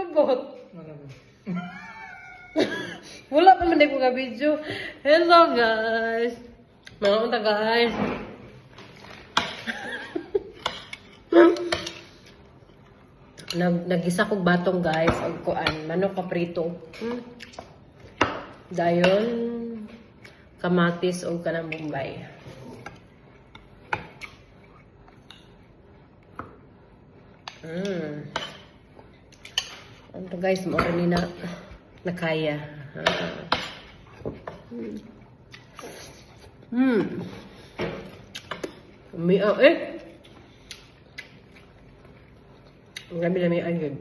sugot. Wala pa man ko nga video. Hello guys. Mga unta guys. Nagisa kog batong guys og kuan manok paprito. Dayon kamatis og kanang bombay. Ano guys, mo rin na nakaya. Umiaw eh. Ang gabi na may agad.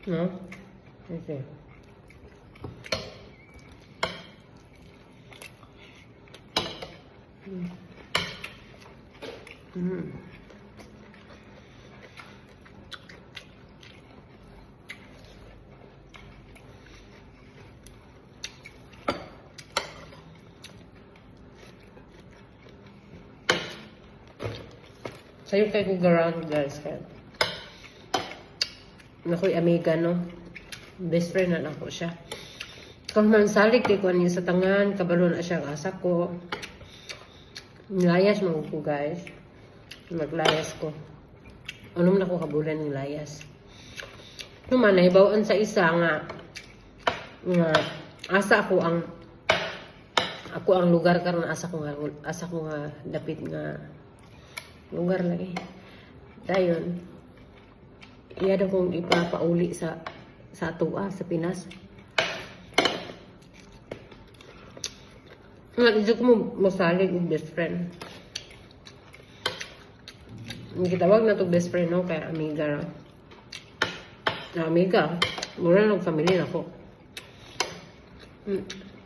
No? Okay. Sayo kay ko garang guys. Nako'y amiga no. Best friend na ako siya. Kung man salig kay ko niya sa tangan, kabalo na siya ang asa ko. Nilayas mo ko guys. Naglayas ko. Anong na ko kabulan ng layas. Naman, nahibawaan sa isa nga asa ako ang lugar karon asa ko nga dapit nga lugar lagi. Dayon iya daw kong ipapauli sa atua sa Pinas. Nga, ko mo salig yung best friend. Gitawag na to best friend, no? Kaya amiga ra. Na amiga, mura lang family na ko.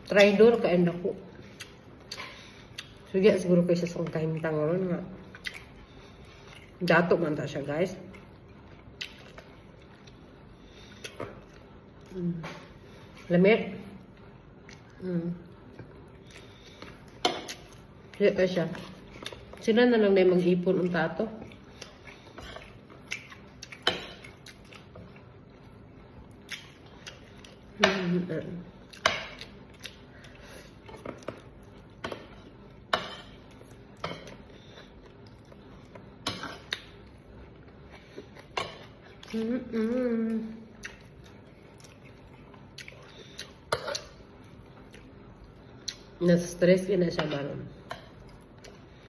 Traidor ka and ako. Sige, siguro kayo sa song time tangoron nga. Dato man ta siya, guys. Lamit. Hindi pa siya. Sila na lang na mag-ipon ang tato. Na-stress ka na siya baron.